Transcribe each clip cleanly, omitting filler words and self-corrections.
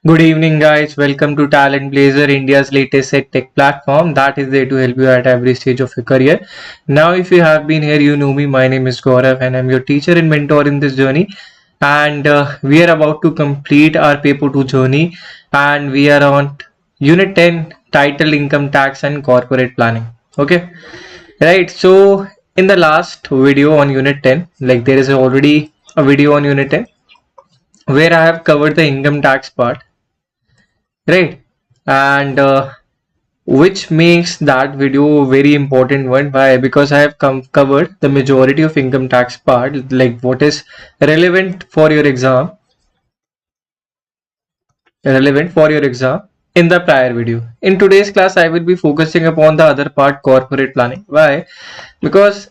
Good evening, guys. Welcome to Talent Blazer, India's latest tech platform that is there to help you at every stage of your career. Now, if you have been here, you know me. My name is Gaurav, and I'm your teacher and mentor in this journey. And we are about to complete our paper 2 journey, and we are on Unit 10 titled Income Tax and Corporate Planning. Okay, right. So, in the last video on Unit 10, like there is already a video on Unit 10 where I have covered the income tax part, right? And which makes that video very important one. Why? Because I have covered the majority of income tax part, like what is relevant for your exam, in the prior video. In today's class, I will be focusing upon the other part, corporate planning. Why? Because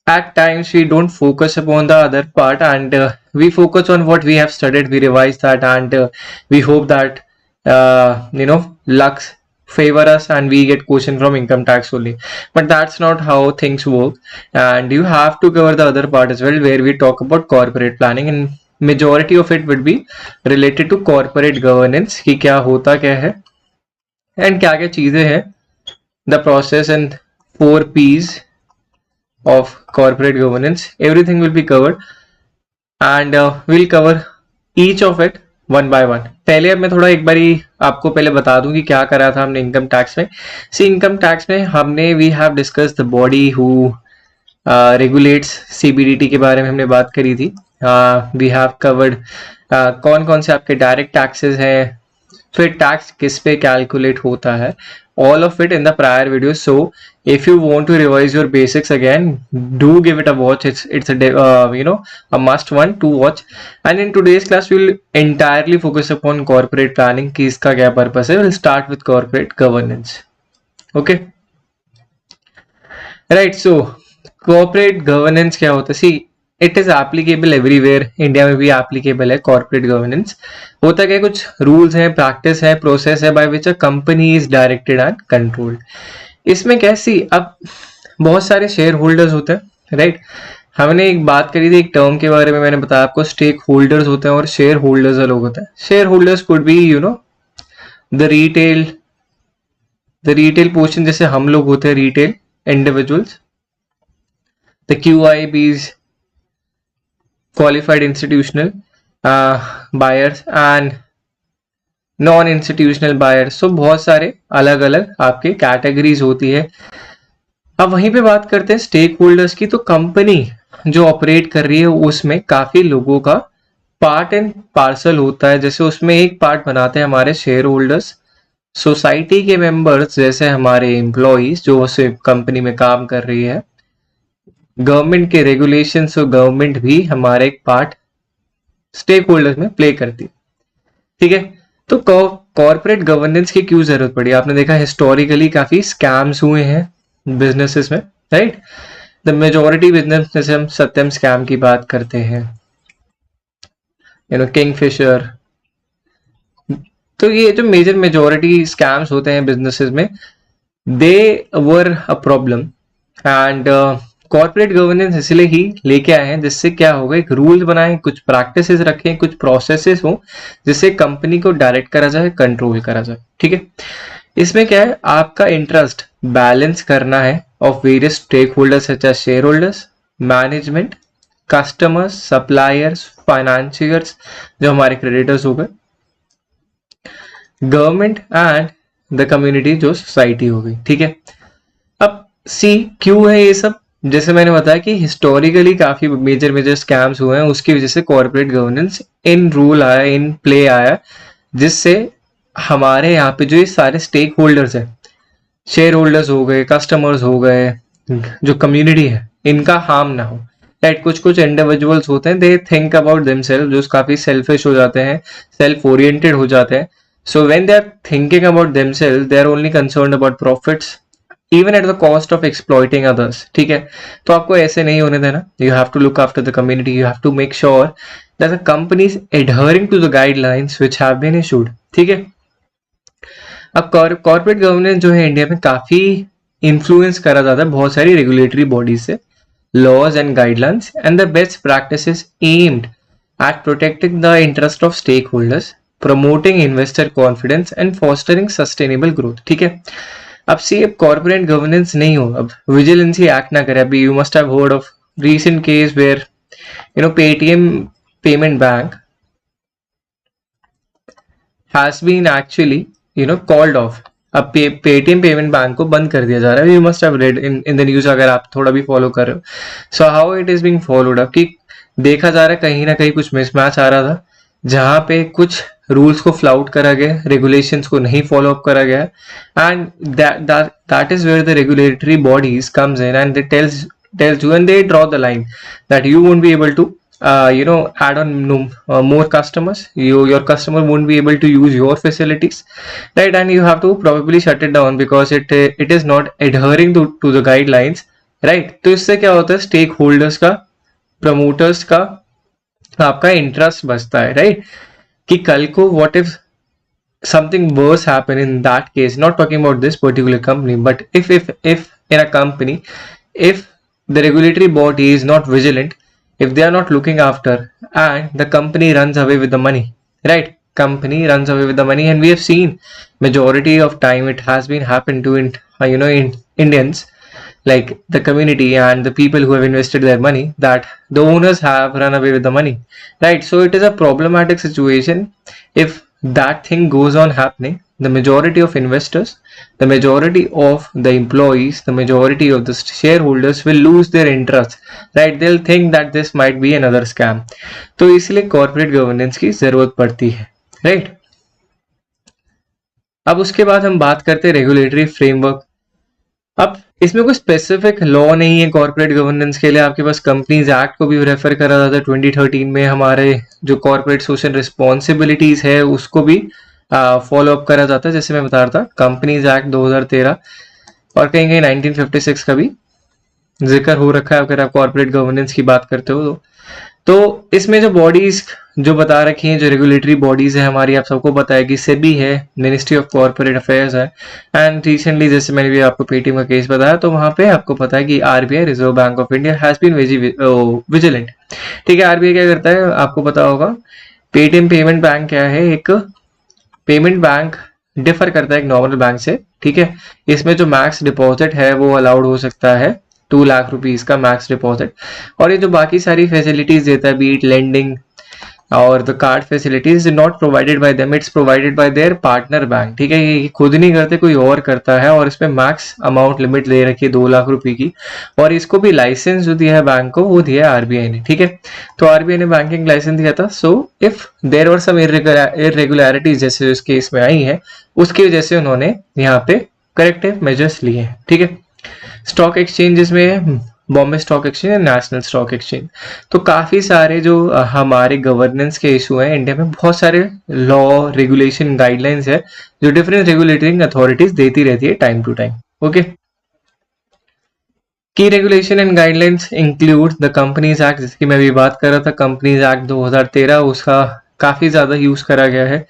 at times we don't focus upon the other part, and we focus on what we have studied, we revise that, and we hope that luck favor us and we get question from income tax only. But that's not how things work, and you have to cover the other part as well, where we talk about corporate planning, and majority of it would be related to corporate governance, कि क्या होता क्या है and क्या क्या चीजें हैं, the process and 4 P's of corporate governance. Everything will be covered, and we'll cover each of it one by one. पहले अब मैं थोड़ा एक बारी आपको पहले बता दूं कि क्या करा था हमने इनकम टैक्स में. सी इनकम टैक्स में हमने we have discuss the body who regulates CBDT के बारे में हमने बात करी थी. वी हैव कवर्ड कौन कौन से आपके डायरेक्ट टैक्सेस हैं, फिर टैक्स किस पे कैलकुलेट होता है, all of it in the prior video. So if you want to revise your basics again, do give it a watch. It's a must one to watch. And in today's class we will entirely focus upon corporate planning, कि इसका क्या purpose है. We'll start with corporate governance. Okay, right. So corporate governance क्या होता है? See, it is applicable everywhere. India में भी applicable है कॉर्पोरेट गवर्नेंस. होता क्या, कुछ रूल्स हैं, प्रैक्टिस है, प्रोसेस है by which a company is directed and controlled. इसमें कैसी, अब बहुत सारे शेयर होल्डर्स होते हैं, राइट. हमने एक बात करी थी, एक टर्म के बारे में मैंने बताया आपको, स्टेक होल्डर्स होते हैं और शेयर होल्डर्स अलग होते हैं. Share holders could be the retail portion, जैसे हम लोग होते हैं retail individuals, the QIBs, qualified institutional buyers and non institutional buyers. So बहुत सारे अलग अलग आपके कैटेगरीज होती है. अब वहीं पे बात करते हैं स्टेक होल्डर्स की. तो कंपनी जो ऑपरेट कर रही है उसमें काफी लोगों का पार्ट एंड पार्सल होता है. जैसे उसमें एक पार्ट बनाते हैं हमारे शेयर होल्डर्स, सोसाइटी के मेंबर्स, जैसे हमारे एम्प्लॉइज जो उस कंपनी में काम कर रही है, गवर्नमेंट के रेगुलेशंस और गवर्नमेंट भी हमारे एक पार्ट स्टेक होल्डर्स में प्ले करती है. ठीक है, तो कॉर्पोरेट गवर्नेंस की क्यों जरूरत पड़ी? आपने देखा हिस्टोरिकली काफी स्कैम्स हुए हैं बिजनेसेस में, राइट. द मेजॉरिटी बिजनेस, जैसे हम सत्यम स्कैम की बात करते हैं, किंगफिशर, तो ये जो मेजॉरिटी स्कैम्स होते हैं बिजनेसेस में, they were a problem. And corporate governance इसलिए ही लेके आए हैं, जिससे क्या होगा, एक रूल बनाए, कुछ प्रैक्टिसेस रखें, कुछ प्रोसेसेस हो, जिससे कंपनी को डायरेक्ट करा जाए, कंट्रोल करा जाए. ठीक है, इसमें क्या है, आपका इंटरेस्ट बैलेंस करना है of various stake holders such as share holders, management, customers, suppliers, financiers जो हमारे क्रेडिटर्स हो गए, गवर्नमेंट एंड द कम्युनिटी जो सोसाइटी हो गई. ठीक है, अब सी क्यों है ये सब? जैसे मैंने बताया कि हिस्टोरिकली काफी मेजर स्कैम्स हुए हैं, उसकी वजह से कॉर्पोरेट गवर्नेंस इन रूल आया, इन प्ले आया, जिससे हमारे यहाँ पे जो ये सारे स्टेक होल्डर्स हैं, शेयर होल्डर्स हो गए, कस्टमर्स हो गए, जो कम्युनिटी है, इनका हार्म ना हो. राइट, कुछ इंडिविजुअल्स होते हैं, दे थिंक अबाउट देमसेल्फ, जो काफी सेल्फिश हो जाते हैं, सेल्फ ओरिएंटेड हो जाते हैं. So when they are thinking about themselves, they are only concerned about profits, even at the cost of exploiting others. ठीक है, तो आपको ऐसे नहीं होने देना. You have to look after the community. You have to make sure that the company is adhering to the guidelines which have been issued. ठीक है, अब कॉर्पोरेट गवर्नेंस जो है इंडिया में काफी इन्फ्लुएंस करा जाता है बहुत सारी रेगुलेटरी बॉडीज से, laws and guidelines, and the best practices aimed at protecting the interest of stakeholders, promoting investor confidence and fostering sustainable growth. ठीक है, अब सी अब कॉर्पोरेट गवर्नेंस नहीं हो, अब विजिलेंसी एक्ट ना करे। अभी you must have heard of recent case where Paytm payment bank has been actually called off। अब पेटीएम पेमेंट बैंक को बंद कर दिया जा रहा है। You must have read in the news अगर आप थोड़ा भी फॉलो कर रहे हो। So how it is being followed up कि देखा जा रहा है कहीं ना कहीं कुछ मिसमैच आ रहा था, जहां पे कुछ रूल्स को फ्लाउट करा गया, रेगुलेशंस को नहीं फॉलो अप करा गया, and that is where the regulatory bodies comes in and they tells you and they draw the line that you won't be able to add on more customers. Your customer won't be able to use your facilities, right? And you have to probably shut it down because it is not adhering to the guidelines, right? तो इससे क्या होता है, stake holders का, promoters का आपका interest बचता है, राइट? कि कल को what if something worse happen in that case, not talking about this particular company, but if in a company, if the regulatory body is not vigilant, if they are not looking after, and the company runs away with the money, right? Company runs away with the money, and we have seen majority of time it has been happened to in Indians, like the community and the people who have invested their money, that the owners have run away with the money, right? So it is a problematic situation if that thing goes on happening. The majority of investors, the majority of the employees, the majority of the shareholders will lose their interest, right? They'll think that this might be another scam. तो इसलिए corporate governance की जरूरत पड़ती है, right? अब उसके बाद हम बात करते हैं रेगुलेटरी फ्रेमवर्क। अब इसमें कोई स्पेसिफिक लॉ नहीं है कॉर्पोरेट गवर्नेंस के लिए। आपके पास कंपनीज एक्ट को भी रेफर करा जाता है 2013 में, हमारे जो कॉर्पोरेट सोशल रिस्पॉन्सिबिलिटीज है उसको भी फॉलो अप करा जाता है। जैसे मैं बता रहा था, कंपनीज एक्ट 2013 और कहीं कहीं 1956 का भी जिक्र हो रखा है अगर आप कॉर्पोरेट गवर्नेंस की बात करते हो तो इसमें जो बॉडीज जो बता रखी हैं, जो रेगुलेटरी बॉडीज है हमारी, आप सबको पता है कि सेबी है, मिनिस्ट्री ऑफ कॉर्पोरेट अफेयर्स है, एंड रिसेंटली जैसे मैंने भी आपको पेटीएम का केस बताया तो वहां पे आपको पता है कि RBI, Reserve Bank of India, has been vigilant. ठीक है, आरबीआई क्या करता है आपको पता होगा। पेटीएम पेमेंट बैंक क्या है, एक पेमेंट बैंक डिफर करता है एक नॉर्मल बैंक से। ठीक है, इसमें जो मैक्स डिपॉजिट है वो अलाउड हो सकता है 2 लाख रुपीज का मैक्स डिपॉजिट, और ये जो बाकी सारी फैसिलिटीज देता है, बीट लेंडिंग और the card facilities, not provided by them, it's provided by there partner bank. ठीक है, ये खुद नहीं करते, कोई और करता है, और इसमें मैक्स अमाउंट लिमिट दे रखी है 2 लाख रुपए की, और इसको भी लाइसेंस जो दिया है बैंक को वो दिया है आरबीआई ने। ठीक है, तो आरबीआई ने बैंकिंग लाइसेंस दिया था। So if there were some irregularities जैसे इस केस में आई है, उसकी वजह से उन्होंने यहाँ पे करेक्टिव मेजर्स लिए हैं। ठीक है, स्टॉक एक्सचेंजेस में Bombay stock exchange and national stock exchange, तो काफी सारे जो हमारे गवर्नेंस के इशू हैं इंडिया में, बहुत सारे लॉ, रेगुलेशन, गाइडलाइंस है जो डिफरेंट रेगुलेटरी अथॉरिटीज देती रहती है टाइम टू टाइम। ओके, की regulation and guidelines include the companies act, जिसकी मैं अभी बात कर रहा था, कंपनीज एक्ट 2013, उसका काफी ज्यादा यूज करा गया है।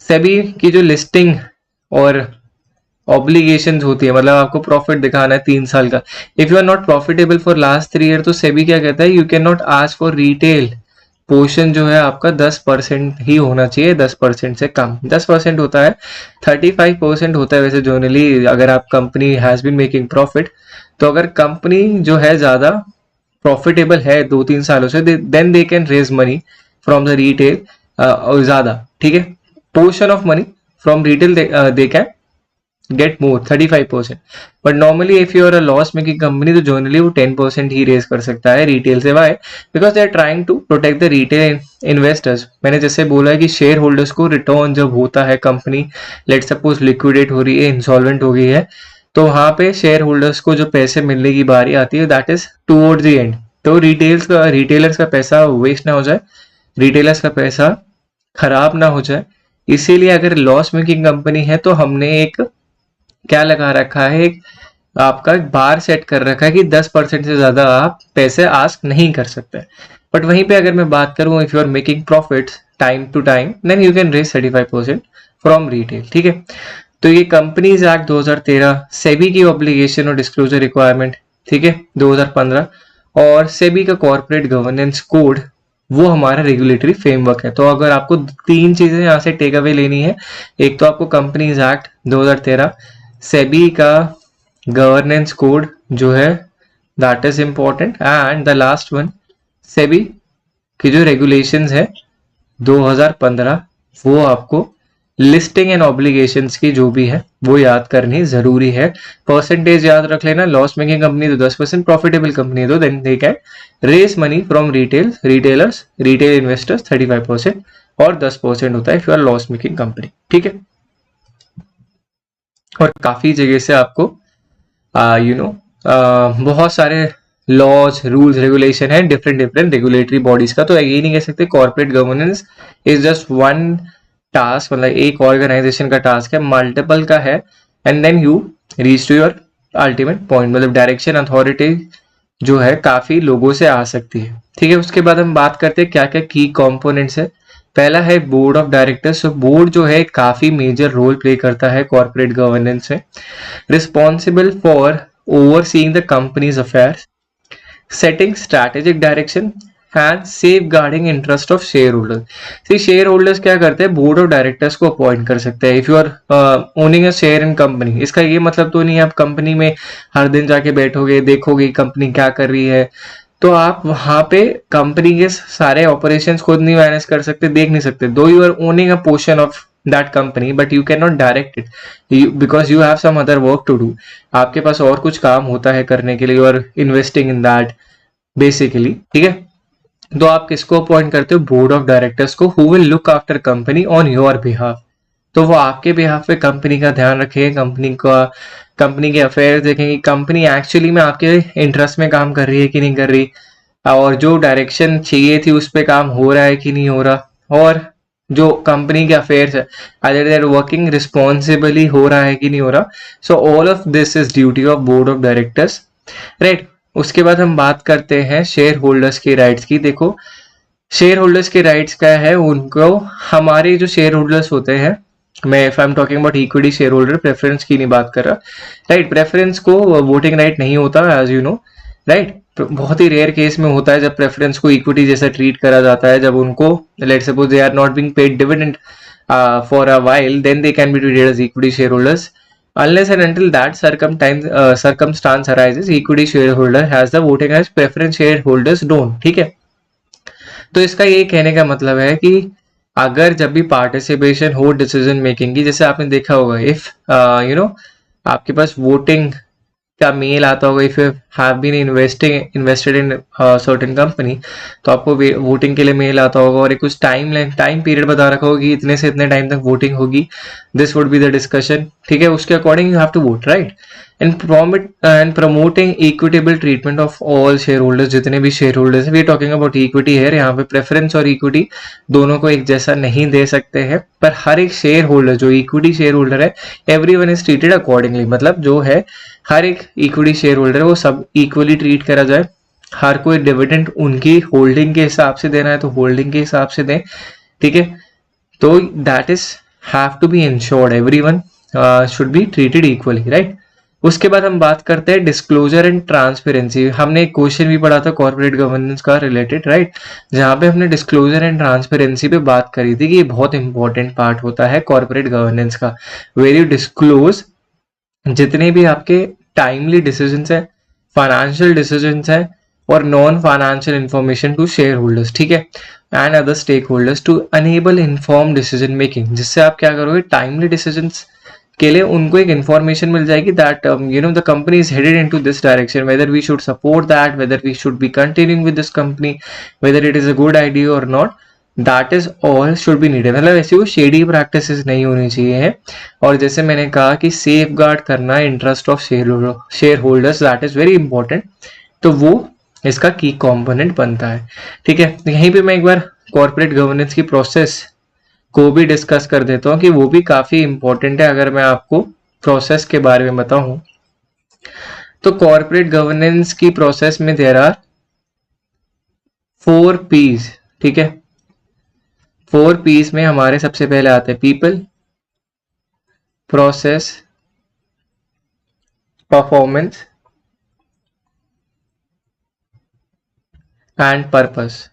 सेबी की जो लिस्टिंग और ऑब्लिगेशंस होती है, मतलब आपको प्रॉफिट दिखाना है 3 साल का, if you are not profitable for last 3 year, तो सेबी क्या कहता है, you can not ask for retail portion जो है आपका 10% ही होना चाहिए, 10% से कम। 10% होता है, 35% होता है वैसे जनरली अगर आप company has been making profit. तो अगर कंपनी जो है ज्यादा प्रॉफिटेबल है 2-3 सालों से, then they can raise money from the retail और ज्यादा। ठीक है, portion of money from retail they can get more 35%, but normally if you are a loss making company तो जनरली वो 10% ही रेज कर सकता है रिटेल से। Why? Because they are trying to protect the retail investors. मैंने जैसे बोला है कि शेयर होल्डर्स को रिटर्न जब होता है, कंपनी लेट सपोज लिक्विडेट हो रही है, इंसॉल्वेंट हो गई है, तो वहां पे शेयर होल्डर्स को जो पैसे मिलने की बारी आती है, that is towards the end. तो रिटेलर्स का पैसा वेस्ट ना हो जाए, रिटेलर्स का पैसा खराब ना हो जाए, इसीलिए अगर लॉस मेकिंग कंपनी है तो हमने एक क्या लगा रखा है, एक आपका बार सेट कर रखा है कि 10% से ज्यादा आप पैसे आस्क नहीं कर सकते। बट वहीं पे अगर मैं बात करूं, if you are making profits time to time, then you can raise 35% from retail. ठीक है, तो ये कंपनीज एक्ट 2013, सेबी की ऑब्लिगेशन और डिस्क्लोजर रिक्वायरमेंट, ठीक है, 2015, और सेबी का कॉर्पोरेट गवर्नेंस कोड वो हमारा रेगुलेटरी फ्रेमवर्क है। तो अगर आपको 3 चीजें यहाँ से टेक अवे लेनी है, एक तो आपको कंपनीज एक्ट 2013, सेबी का गवर्नेंस कोड जो है that is important, and the last one SEBI की जो रेगुलेशंस है 2015, वो आपको लिस्टिंग एंड ऑब्लिगेशंस की जो भी है वो याद करनी जरूरी है। परसेंटेज याद रख लेना, लॉस मेकिंग कंपनी तो 10%, प्रॉफिटेबल कंपनी तो then they can raise money from retailers, retail investors 35%, और 10% होता है if you are loss making company. ठीक है, और काफी जगह से आपको बहुत सारे लॉज रूल्स रेगुलेशन है डिफरेंट डिफरेंट रेगुलेटरी बॉडीज का। तो ये नहीं कह सकते corporate governance is just one task, मतलब एक ऑर्गेनाइजेशन का टास्क है, मल्टीपल का है, and then you reach to your ultimate point. मतलब डायरेक्शन अथॉरिटी जो है काफी लोगों से आ सकती है। ठीक है, उसके बाद हम बात करते हैं क्या क्या की कंपोनेंट्स है। पहला है बोर्ड ऑफ डायरेक्टर्स। तो बोर्ड जो है काफी मेजर रोल प्ले करता है कॉर्पोरेट गवर्नेंस में, responsible for overseeing the company's affairs, setting strategic direction and safeguarding interest of shareholders। See, shareholders क्या करते हैं, बोर्ड ऑफ डायरेक्टर्स को अपॉइंट कर सकते हैं। If you are owning a share in company, इसका ये मतलब तो नहीं है आप कंपनी में हर दिन जाके बैठोगे देखोगे कंपनी क्या कर रही है, तो आप वहां पे कंपनी के सारे ऑपरेशंस खुद नहीं मैनेज कर सकते, देख नहीं सकते। Though you are owning a portion of that company but you cannot direct it because you have some other work to do। आपके पास और कुछ काम होता है करने के लिए, you are investing in that basically। ठीक है, तो आप किसको अपॉइंट करते हो, बोर्ड ऑफ डायरेक्टर्स को, who will look after company on your behalf। तो वो आपके बिहाफ पे कंपनी का ध्यान रखेंगे, कंपनी के अफेयर देखेंगे, कंपनी एक्चुअली में आपके इंटरेस्ट में काम कर रही है कि नहीं कर रही, और जो डायरेक्शन चाहिए थी उस पर काम हो रहा है कि नहीं हो रहा, और जो कंपनी के अफेयर्स है अदर देर वर्किंग रिस्पॉन्सिबली हो रहा है कि नहीं हो रहा। So all of this is duty of board of directors, right. उसके बाद हम बात करते हैं शेयर होल्डर्स के राइट्स की। देखो शेयर होल्डर्स के राइट्स क्या है, उनको हमारे जो शेयर होल्डर्स होते हैं, मैं if I am talking about equity share holder, preference की नहीं बात कर रहा, राइट। प्रेफरेंस को वोटिंग राइट नहीं होता एज यू नो, राइट। बहुत ही रेयर केस में होता है जब प्रेफरेंस को इक्विटी जैसा ट्रीट करा जाता है, जब उनको let suppose they are not being paid dividend for a while, then they can be treated as equity share holders. Unless and until that circumstance arises, equity shareholder has the voting as preference shareholders don't। ठीक है, तो इसका ये कहने का मतलब है कि अगर जब भी पार्टिसिपेशन हो डिसीजन मेकिंग की, जैसे आपने देखा होगा इफ आपके पास वोटिंग का मेल आता होगा, if you have been invested in certain company, तो आपको वोटिंग के लिए मेल आता होगा और एक कुछ टाइम पीरियड बता रखा होगा कि इतने से इतने टाइम तक वोटिंग होगी, this would be the discussion. ठीक है, उसके according you have to vote, right. And promoting equitable treatment of all share holders, जितने भी share holders, we talking about equity है, यहाँ पे प्रेफरेंस और इक्विटी दोनों को एक जैसा नहीं दे सकते हैं, पर हर एक शेयर होल्डर जो इक्विटी शेयर होल्डर है, एवरीवन इज ट्रीटेड अकॉर्डिंगली। मतलब जो है हर एक इक्विटी शेयर होल्डर है वो सब इक्वली ट्रीट करा जाए, हर कोई डिविडेंड उनकी होल्डिंग के हिसाब से देना है तो होल्डिंग के हिसाब से दें। ठीक है, तो that is have to be ensured, everyone should be treated equally, right. उसके बाद हम बात करते हैं डिस्क्लोजर एंड ट्रांसपेरेंसी। हमने एक क्वेश्चन भी पढ़ा था कॉर्पोरेट गवर्नेंस का रिलेटेड, राइट, जहां पे हमने डिस्क्लोजर एंड ट्रांसपेरेंसी पे बात करी थी कि ये बहुत इंपॉर्टेंट पार्ट होता है कॉर्पोरेट गवर्नेंस का, वेर यू डिस्क्लोज जितने भी आपके टाइमली डिसीजंस है, फाइनेंशियल डिसीजंस है, और non financial information to share holders, ठीक है, and other stake holders to enable inform decision making. जिससे आप क्या करोगे, टाइमली डिसीजंस के लिए उनको एक इंफॉर्मेशन मिल जाएगी that the company is headed into this direction, whether we should support that, whether we should be continuing with this company, whether it is a good idea और not, that is all should be needed. मतलब ऐसी वो shady practices नहीं होनी चाहिए है। और जैसे मैंने कहा कि सेफ गार्ड करना interest of share holders, that is very important, तो वो इसका की कंपोनेंट बनता है। ठीक है, यहीं पे मैं एक बार कॉर्पोरेट गवर्नेंस की प्रोसेस को भी डिस्कस कर देता हूँ कि वो भी काफी इंपॉर्टेंट है। अगर मैं आपको प्रोसेस के बारे में बताऊं तो कॉर्पोरेट गवर्नेंस की प्रोसेस में देयर आर 4 P's। ठीक है, 4 P's में हमारे सबसे पहले आते हैं people, process, performance and purpose.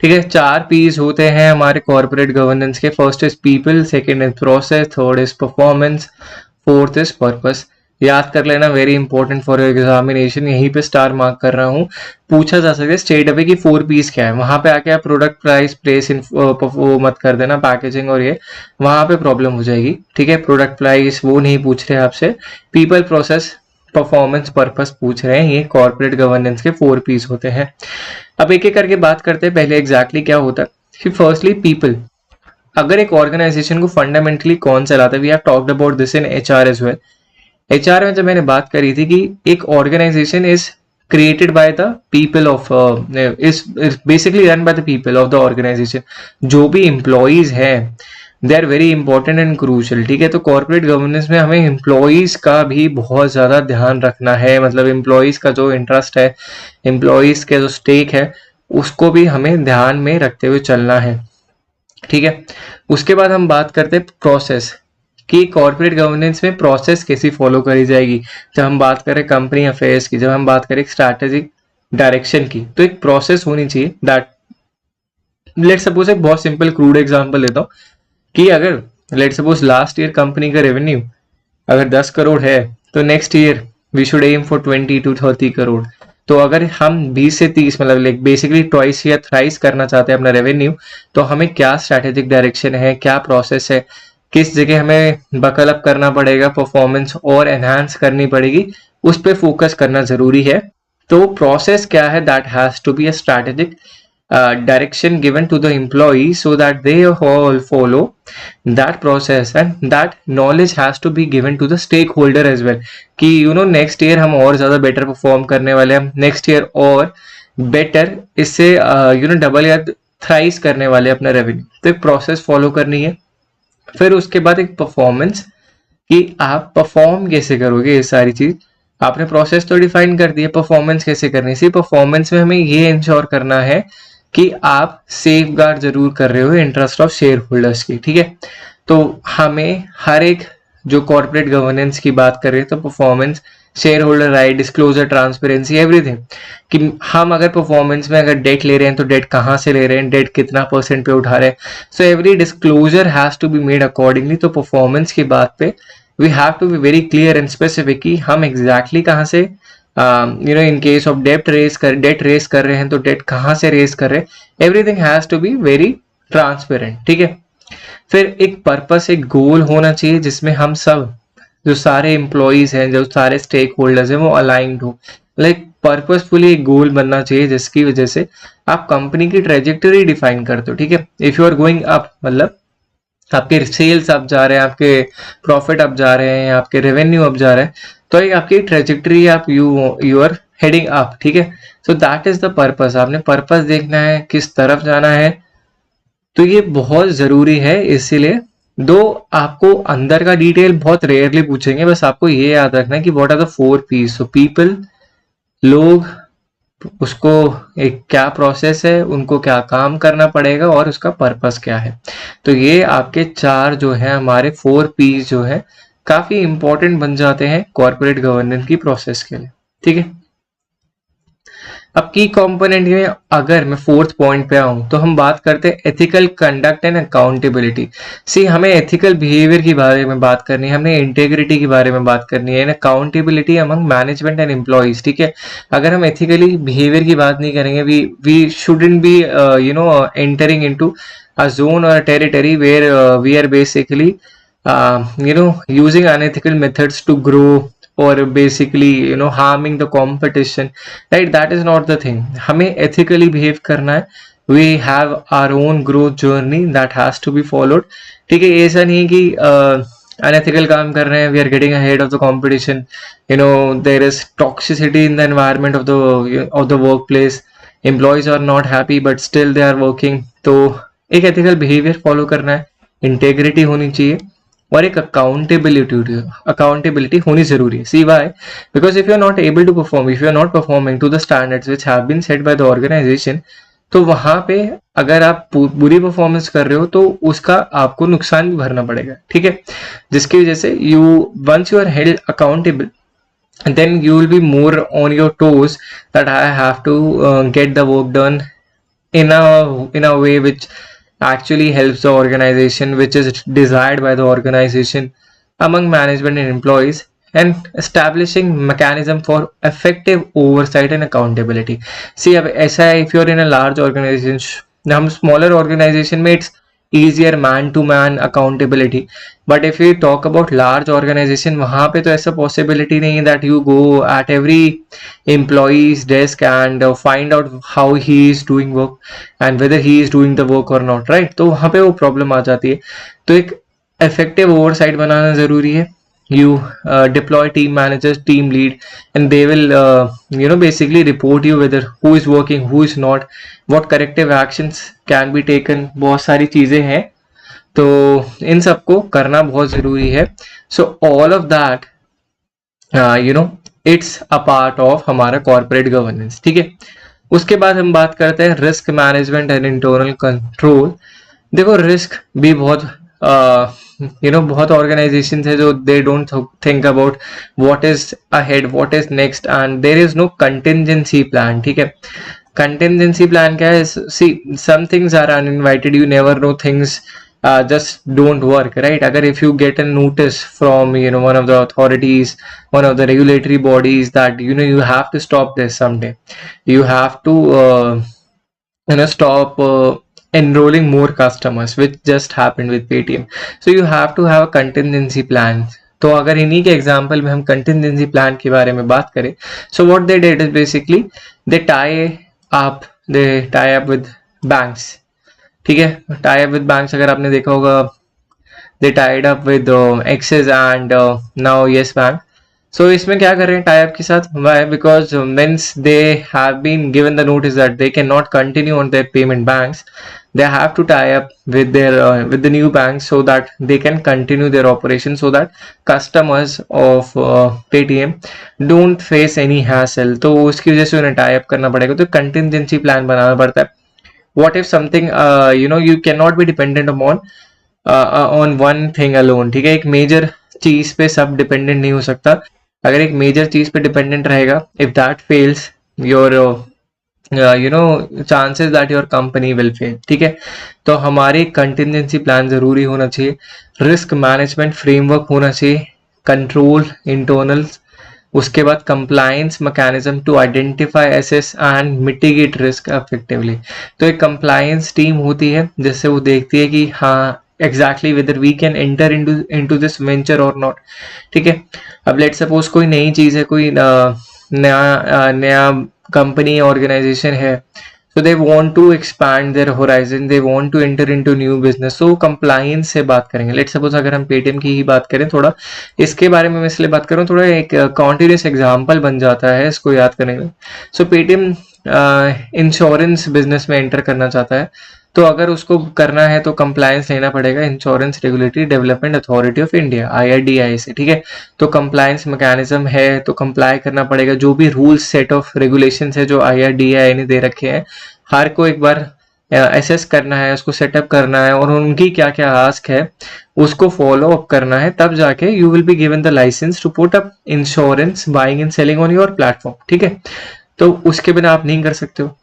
ठीक है, 4 पीस होते हैं हमारे कॉर्पोरेट गवर्नेंस के। First is people, second is process, third is performance, fourth is purpose. याद कर लेना, वेरी इंपॉर्टेंट फॉर एग्जामिनेशन। यहीं पे स्टार मार्क कर रहा हूँ। पूछा जा सकता है स्टेट अवे की 4 पीस क्या है, वहां पे आके आप प्रोडक्ट, प्राइस, प्लेस, वो मत कर देना, पैकेजिंग और ये वहां पे प्रॉब्लम हो जाएगी। ठीक है, प्रोडक्ट, प्राइस वो नहीं पूछ रहे आपसे, पीपल, प्रोसेस, परफॉर्मेंस, पर्पस पूछ रहे हैं। ये कॉर्पोरेट गवर्नेंस के 4 पीस होते हैं। अब एक एक करके बात करते हैं। पहले एग्जैक्टली क्या होता है कि फर्स्टली पीपल, अगर एक ऑर्गेनाइजेशन को फंडामेंटली कौन चलाता है, we have talked about this in HR as well. HR में जब मैंने बात करी थी कि एक organisation is created by the people of, is basically run by the people of the organisation. जो भी एम्प्लॉइज हैं they are very important and crucial. ठीक है, तो कॉर्पोरेट गवर्नेंस में हमें एम्प्लॉइज का भी बहुत ज्यादा ध्यान रखना है। मतलब एम्प्लॉइज का जो इंटरेस्ट है, एम्प्लॉइज का जो स्टेक है, उसको भी हमें ध्यान में रखते हुए चलना है। ठीक है, उसके बाद हम बात करते हैं प्रोसेस कि कॉर्पोरेट गवर्नेंस में प्रोसेस कैसी फॉलो करी जाएगी। जब हम बात करें कंपनी अफेयर्स की, जब हम बात करें स्ट्रैटेजिक डायरेक्शन की, तो एक प्रोसेस होनी चाहिए। दैट लेट सपोज, एक बहुत सिंपल क्रूड एग्जांपल लेता हूँ कि अगर let suppose last year company का रेवेन्यू अगर 10 करोड़ है, तो next year we should aim for 20 to 30 crore. तो अगर हम 20 से 30 मतलब लाइक बेसिकली ट्वाइस या थ्राइस करना चाहते हैं अपना रेवेन्यू, तो हमें क्या स्ट्रैटेजिक डायरेक्शन है, क्या प्रोसेस है, किस जगह हमें बकल अप करना पड़ेगा, परफॉर्मेंस और एनहांस करनी पड़ेगी, उस पर फोकस करना जरूरी है। तो प्रोसेस क्या है, that has to be a strategic direction given to the employee so that they all follow that process, and that knowledge has to be given to the stakeholder as well कि next year हम और ज़्यादा better perform करने वाले हैं, next year और better इससे double या थ्राइस करने वाले अपना रेवेन्यू। तो एक प्रोसेस फॉलो करनी है। फिर उसके बाद एक परफॉर्मेंस कि आप परफॉर्म कैसे करोगे। ये सारी चीज आपने प्रोसेस तो डिफाइन कर दिया, परफॉर्मेंस कैसे करनी है। परफॉर्मेंस में हमें ये इंश्योर करना है कि आप सेफ गार्ड जरूर कर रहे हो इंटरेस्ट ऑफ शेयर होल्डर्स की। ठीक है, तो हमें हर एक जो कॉर्पोरेट गवर्नेंस की बात कर रहे हैं, तो performance, share holder right, disclosure, transparency, everything कि हम अगर परफॉर्मेंस में अगर डेट ले रहे हैं तो डेट कहाँ से ले रहे हैं, डेट कितना % पे उठा रहे हैं। So every disclosure has to be made accordingly. तो परफॉर्मेंस की बात पे we have to be very clear and specific कि हम एग्जैक्टली कहाँ से in case of debt raise कर रहे हैं तो डेट कहाँ से रेस कर रहे हैं। Everything has to be very transparent. ठीक है, फिर एक पर्पस, एक गोल होना चाहिए जिसमें हम सब जो सारे एम्प्लॉइज हैं, जो सारे स्टेक होल्डर्स हैं, वो अलाइंड हो। लाइक पर्पसफुली एक गोल बनना चाहिए जिसकी वजह से आप कंपनी की ट्रेजेक्टरी डिफाइन करते हो। ठीक है, if you are going up, मतलब आपके सेल्स अप जा रहे हैं, आपके प्रॉफिट अप जा रहे हैं, आपके रेवेन्यू अप जा रहे हैं, तो एक आपकी ट्रेजेक्टरी, आप यू आर हेडिंग अप। ठीक है, so that is the purpose. आपने पर्पस देखना है, किस तरफ जाना है, तो ये बहुत जरूरी है। इसीलिए दो आपको अंदर का डिटेल बहुत रेयरली पूछेंगे, बस आपको ये याद रखना है कि what are the 4 P's. So people, लोग, उसको एक क्या प्रोसेस है, उनको क्या काम करना पड़ेगा, और उसका पर्पस क्या है। तो ये आपके 4 जो है हमारे 4 पीस जो है काफी इंपॉर्टेंट बन जाते हैं कॉर्पोरेट गवर्नेंस की प्रोसेस के लिए। ठीक है, अब की कंपोनेंट में अगर मैं 4th पॉइंट पे आऊं तो हम बात करते हैं एथिकल कंडक्ट एंड अकाउंटेबिलिटी। सी, हमें एथिकल बिहेवियर के बारे में बात करनी है, हमने इंटेग्रिटी के बारे में बात करनी है, accountability among management and employees. ठीक है, अगर हम एथिकली बिहेवियर की बात नहीं करेंगे, we shouldn't be entering into a zone और territory where we are basically using unethical methods to grow or basically harming the competition, right? That is not the thing. हमें ethically behave करना है। We have our own growth journey that has to be followed. ठीक है, ऐसा नहीं कि unethical काम कर रहे हैं, we are getting ahead of the competition, there is toxicity in the environment of the workplace, employees are not happy but still they are working। तो एक ethical behavior follow करना है, integrity होनी चाहिए, और एक अकाउंटेबिलिटी होनी जरूरी है। See why, because if you are not able to perform, if you are not performing to the standards which have been set by the organization, तो वहां पे अगर आप बुरी परफॉर्मेंस कर रहे हो तो उसका आपको नुकसान भी भरना पड़ेगा। ठीक है, जिसकी वजह से once you are held accountable, then you will be more on your toes that I have to get the work done in a way which actually helps the organization, which is desired by the organization among management and employees, and establishing mechanism for effective oversight and accountability. See, अब ऐसा है, if you're in a large organization, हम smaller organization में it's easier man to man accountability, but if we talk about large organization, वहाँ पे तो ऐसा possibility नहीं है that you go at every employee's desk and find out how he is doing work and whether he is doing the work or not, right? तो वहाँ पे वो problem आ जाती है. तो एक effective oversight बनाना ज़रूरी है. You deploy team managers, team lead, and they will basically report you whether who is working, who is not, what corrective actions can be taken. बहुत सारी चीज़ें हैं, तो इन सबको करना बहुत ज़रूरी है. So all of that it's a part of हमारा कॉर्पोरेट गवर्नेंस. ठीक है, उसके बाद हम बात करते हैं risk management and internal control. देखो, रिस्क भी बहुत बहुत ऑर्गेनाइजेशन है जो they don't think about what is ahead, what is next, and there is no contingency plan. ठीक है, कंटिंजेंसी प्लान क्या है? See, some things are uninvited, you never know things just don't work, right? Agar if you get a notice from one of the authorities, one of the regulatory bodies that you have to stop this someday, you have to stop enrolling more customers, which just happened with Paytm. So you have to have a contingency plan. तो अगर इन्हीं के example में हम contingency plan के बारे में बात करें, so what they did is basically they tie up with banks. ठीक है, टाई अप विद बैंक्स अगर आपने देखा होगा, they tied up with Axis and now Yes Bank. So इसमें क्या कर रहे हैं टाई अप के साथ? Why? Because means they have been given the notice that they can not continue on their payment banks. They have to tie up with their with the new banks so that they can continue their operation, so that customers of Paytm don't face any hassle. तो उसकी वजह से उन्हें tie up करना पड़ेगा, तो contingency plan बनाना पड़ता है. What if something you cannot be dependent on one thing alone. ठीक है, एक major चीज पे सब dependent नहीं हो सकता. अगर एक major चीज पे dependent रहेगा, if that fails, your chances that your company will fail. ठीक है, तो हमारे कंटिजेंसी प्लान जरूरी होना चाहिए, रिस्क मैनेजमेंट फ्रेमवर्क होना चाहिए, कंट्रोल इंटरनल्स, उसके बाद compliance mechanism to identify, assess and mitigate risk effectively. तो एक कंप्लायंस टीम होती है जिससे वो देखती है कि हाँ exactly whether we can enter into this venture और नॉट. ठीक है, अब लेट सपोज कोई नई चीज है, कोई नया कंपनी ऑर्गेनाइजेशन है, so they want to expand their horizon, they want to enter into new business. so compliance से बात करेंगे. लेट सपोज अगर हम पेटीएम की ही बात करें, थोड़ा इसके बारे में मैं इसलिए बात करूँ, थोड़ा एक कॉन्टिन्यूस एग्जांपल बन जाता है इसको याद करने में. सो पेटीएम इंश्योरेंस बिजनेस में एंटर करना चाहता है, तो अगर उसको करना है तो कंप्लायंस लेना पड़ेगा insurance regulatory development authority of India, IRDAI से. ठीक है, तो कंप्लायंस मैकेनिज्म है, तो कंप्लाई करना पड़ेगा. जो भी रूल्स सेट ऑफ रेगुलेशंस है जो IRDAI ने दे रखे हैं, हर को एक बार एसेस करना है, उसको सेटअप करना है, और उनकी क्या क्या आस्क है उसको फॉलो अप करना है, तब जाके you will be given the licence to put up insurance buying and selling on your platform. ठीक है, तो उसके बिना आप नहीं कर सकते हो.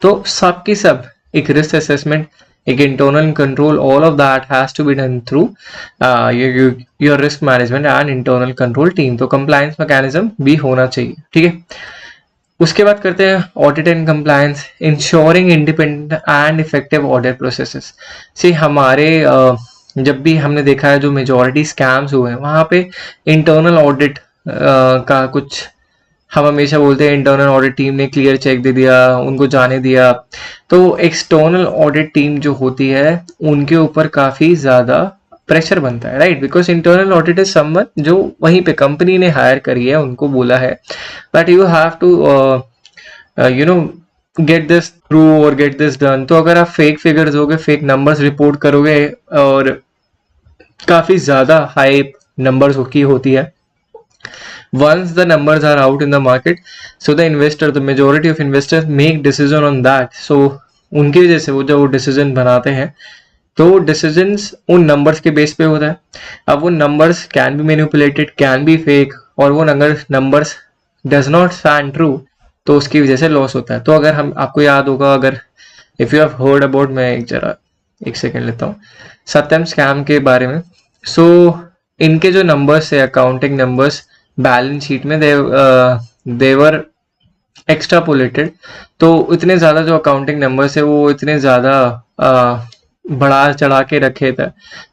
तो सब की सब एक रिस्क असेसमेंट, एक internal control, all of that has to be done through your risk management and internal control team. तो कंप्लायंस मैकेनिज्म भी होना चाहिए. ठीक है, उसके बाद करते हैं audit and compliance, ensuring independent and effective audit processes. से हमारे जब भी हमने देखा है जो मेजॉरिटी स्कैम्स हुए हैं, वहाँ पे इंटरनल ऑडिट का कुछ, हम हमेशा बोलते हैं इंटरनल ऑडिट टीम ने क्लियर चेक दे दिया, उनको जाने दिया. तो एक्सटर्नल ऑडिट टीम जो होती है उनके ऊपर काफी ज्यादा प्रेशर बनता है, right? Because internal audit is someone जो वहीं पे कंपनी ने हायर करी है, उनको बोला है but you have to get this through और गेट दिस डन. तो अगर आप फेक फिगर्स दोगे, फेक नंबर्स रिपोर्ट करोगे, और काफी ज्यादा हाई नंबर्स की होती है, once the numbers are out in the market, so the investor, the majority of investors make decision on that. so उनकी वजह से वो जो डिसीजन बनाते हैं, तो डिसीजंस उन नंबर्स के बेस पे होता है. अब वो numbers can be manipulated, can be fake, और वो अगर numbers does not stand true तो उसकी वजह से लॉस होता है. तो अगर हम, आपको याद होगा, अगर if you have heard about, मैं एक जरा एक सेकेंड लेता हूँ सत्यम स्कैम के बारे में. सो इनके जो नंबर्स है, अकाउंटिंग नंबर्स बैलेंस शीट में, देवर एक्स्ट्रापोलेटेड. तो इतने ज़्यादा जो अकाउंटिंग नंबर्स है वो इतने ज़्यादा बढ़ा चढ़ा के रखे थे.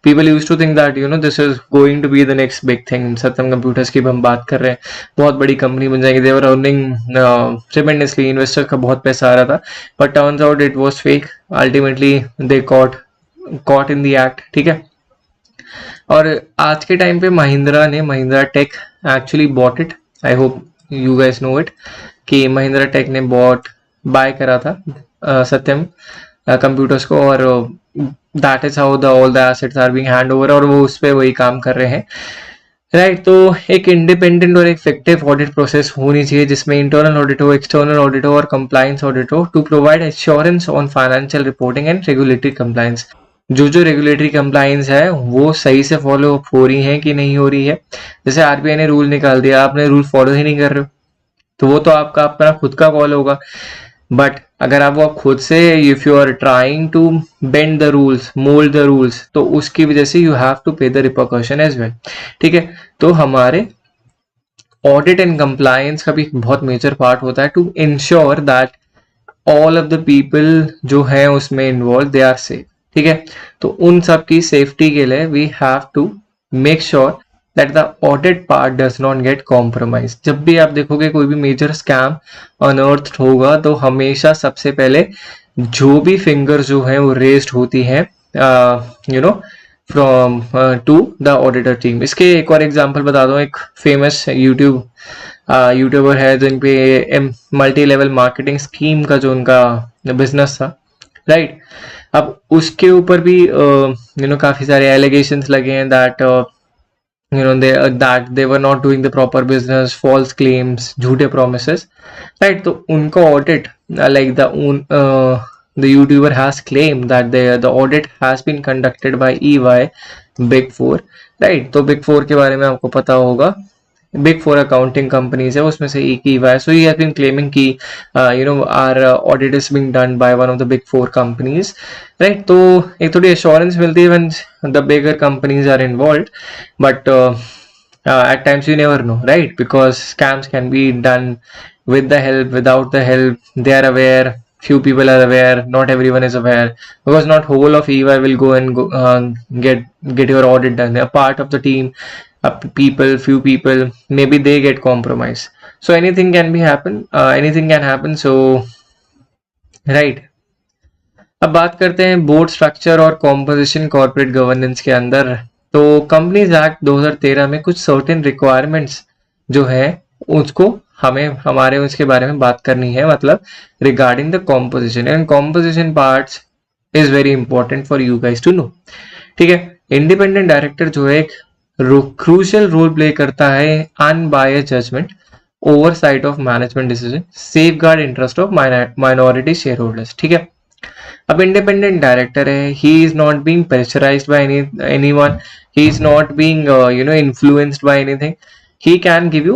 People use to think that this is going to be the next big thing. Satyam computers की हम बात कर रहे हैं, बहुत बड़ी कंपनी बन जाएगी. देवर अर्निंग ट्रेमेंडसली, इन्वेस्टर का बहुत पैसा आ रहा था. But turns out it was fake. Ultimately they caught in the act. ठीक है. और आज के टाइम पे Mahindra Tech actually bought it. I hope you guys know it कि महिंद्रा टेक ने बाय करा था सत्यम कंप्यूटर्स को, और that is how all the assets are being hand over, और वो उस पर वही काम कर रहे हैं. राइट. तो एक इंडिपेंडेंट और इफेक्टिव ऑडिट प्रोसेस होनी चाहिए जिसमें इंटरनल ऑडिट हो, एक्सटर्नल ऑडिट हो और कंप्लायंस ऑडिट हो, to provide assurance on financial reporting and regulatory compliance. जो रेगुलेटरी कंप्लायंस है वो सही से फॉलो हो रही है कि नहीं हो रही है. जैसे आरबीआई ने रूल निकाल दिया, आपने रूल फॉलो ही नहीं कर रहे हो, तो वो तो आपका अपना खुद का कॉल होगा. बट अगर आप वो खुद से, if you are trying to bend the rules, mould the rules, तो उसकी वजह से you have to pay the repercussion as well. ठीक है. तो हमारे ऑडिट एंड कंप्लायंस का भी बहुत मेजर पार्ट होता है to ensure that all of the people जो है उसमें इन्वॉल्व, दे आर सेफ. ठीक है. तो उन सब की सेफ्टी के लिए we have to make sure that the audit part does not get compromised. जब भी आप देखोगे कोई भी मेजर स्कैम अनअर्थड होगा तो हमेशा सबसे पहले जो भी फिंगर जो है वो रेस्ड होती है from to the auditor team. इसके एक और एग्जांपल बता दूं. एक फेमस यूट्यूबर है जिन पे मल्टी लेवल मार्केटिंग स्कीम का जो उनका बिजनेस था. राइट. अब उसके ऊपर भी काफी सारे एलिगेशंस लगे हैं that that they were not doing the proper business, false claims, झूठे promises. Right. तो उनका audit, like the YouTuber has claimed that the audit has been conducted by EY Big Four. Right. तो Big Four के बारे में आपको पता होगा. बिग फोर अकाउंटिंग कंपनीज है, उसमें से एक EY. So he has been claiming की our audit is being done by one of the big four companies. Right. तो एक थोड़ी एश्योरेंस मिलती है when the bigger companies are involved. But at times you never know, right? Because scams can be done with the help, without the help. They are aware, few people are aware, not everyone is aware, because not whole of EY will go and get your audit done. A part of the team, few people, maybe they get compromised. So anything can happen. So right. अब बात करते हैं board structure और composition corporate governance के अंदर. तो companies act 2013 में कुछ सर्टेन रिक्वायरमेंट्स जो है उसको हमारे उसके बारे में बात करनी है, मतलब regarding the composition. And composition parts is very important for you guys to know. ठीक है. इंडिपेंडेंट डायरेक्टर जो है एक क्रूशियल रोल प्ले करता है unbiased judgement, oversight of management decision, safeguard interest of minority share holders. ठीक है. अब इंडिपेंडेंट डायरेक्टर है, he is not being pressurised by anyone, he is not being influenced by anything. he can give you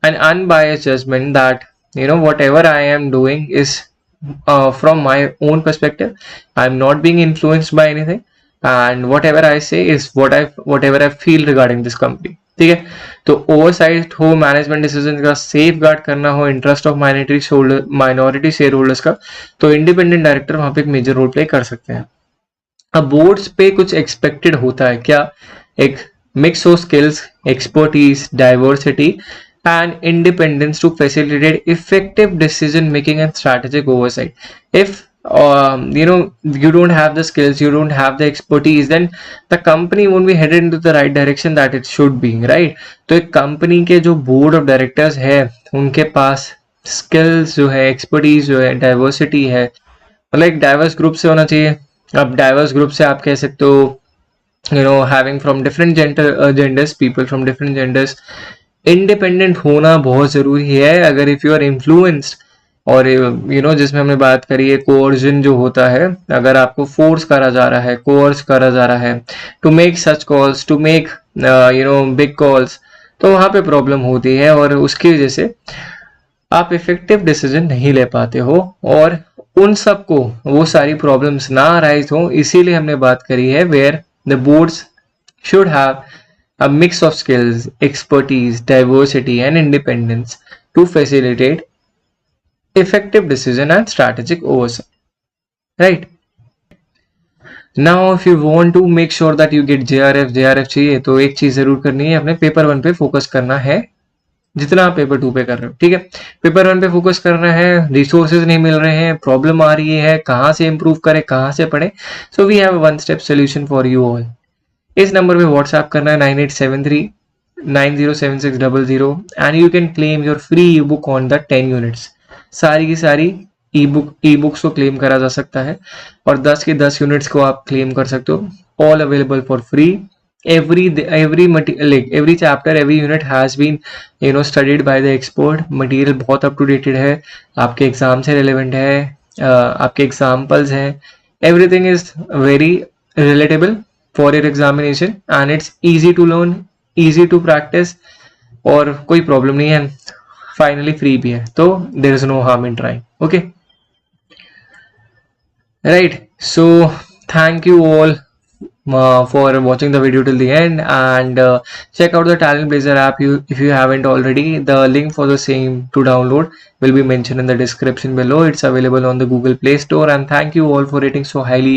an unbiased judgment that whatever I am doing is from my own perspective. I'm not being influenced by anything, and whatever I say is whatever I feel regarding this company. ठीक है. तो oversight हो management decision का, safe guard करना हो interest of minority share holders का, तो independent director वहां पे एक मेजर रोल प्ले कर सकते हैं. अब बोर्ड्स पे कुछ एक्सपेक्टेड होता है क्या? एक mix of skills, expertise, diversity and independence to facilitate effective decision making and strategic oversight. If you don't have the skills, you don't have the expertise, then the company won't be headed into the right direction that it should be, right? तो एक company के जो board of directors है उनके पास skills जो है, expertise जो है, डाइवर्सिटी है, मतलब एक डाइवर्स ग्रुप से होना चाहिए. अब डाइवर्स ग्रुप से आप कह सकते हो having from different genders, people from different genders. Independent होना बहुत जरूरी है. अगर इफ यू आर इन्फ्लुएंस्ड और जिसमें हमने बात करी है कोअर्जन जो होता है, अगर आपको फोर्स करा जा रहा है, कोअर्स करा जा रहा है to make such calls, to make big calls, तो वहां पे प्रॉब्लम होती है और उसकी वजह से आप इफेक्टिव डिसीजन नहीं ले पाते हो और उन सबको वो सारी प्रॉब्लम्स ना अराइज हो, इसीलिए हमने बात करी है where the boards should have a mix of skills, expertise, diversity, and independence to facilitate effective decision and strategic oversight. Right? Now, if you want to make sure that you get JRF चाहिए तो एक चीज जरूर करनी है, अपने paper 1 पे focus करना है जितना आप पेपर 2 पे कर रहे हो. ठीक है, पेपर 1 पे फोकस करना है. रिसोर्सेज नहीं मिल रहे हैं, प्रॉब्लम आ रही है, कहाँ से इंप्रूव करें, कहाँ से पढ़े. So we have one step solution for you all. इस नंबर पे व्हाट्सएप करना है 9873907600 and you can claim your free e book on the 10 units. सारी की सारी ई बुक्स को क्लेम करा जा सकता है और 10 के 10 यूनिट्स को आप क्लेम कर सकते हो. All available for free. every chapter, every unit has been studied by the expert. Material बहुत अप टू डेटेड है, आपके एग्जाम से रिलेवेंट है, आपके एग्जाम्पल्स हैं. Everything is very relatable for your examination and it's easy to learn, easy to practise और कोई problem नहीं है. फाइनली फ्री भी है, तो there is no harm in trying. Okay, right. So thank you all for watching the video till the end, and check out the Talent Blazer app if you haven't already. The link for the same to download will be mentioned in the description below. It's available on the Google Play Store, and thank you all for rating so highly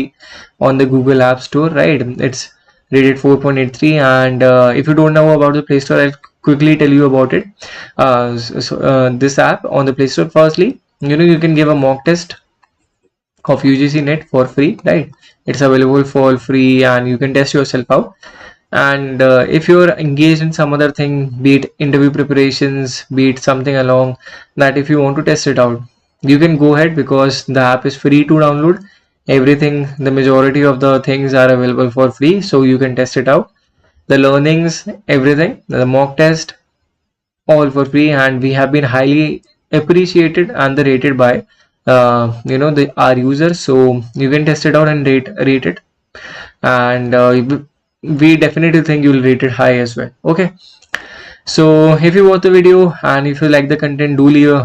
on the Google App Store. Right, it's rated 4.83, and if you don't know about the Play Store, I'll quickly tell you about it. This app on the Play Store, firstly, you can give a mock test of UGC NET for free. Right, it's available for free and you can test yourself out. And if you're engaged in some other thing, be it interview preparations, be it something along that, if you want to test it out, you can go ahead because the app is free to download. Everything, the majority of the things are available for free, so you can test it out. The learnings, everything, the mock test, all for free, and we have been highly appreciated and rated by our users. So you can test it out and rate it, and we definitely think you'll rate it high as well. Okay, so if you watch the video and if you like the content, do leave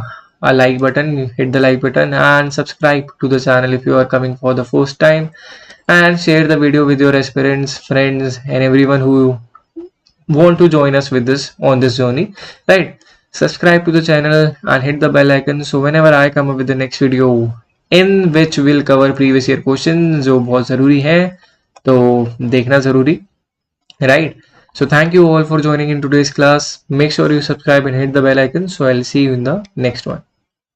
a like button, hit the like button, and subscribe to the channel if you are coming for the first time, and share the video with your aspirants, friends, and everyone who want to join us with this on this journey. Right, subscribe to the channel and hit the bell icon, so whenever I come up with the next video in which we'll cover previous year questions जो बहुत ज़रूरी है, तो देखना ज़रूरी. Right, so thank you all for joining in today's class. Make sure you subscribe and hit the bell icon, so I'll see you in the next one.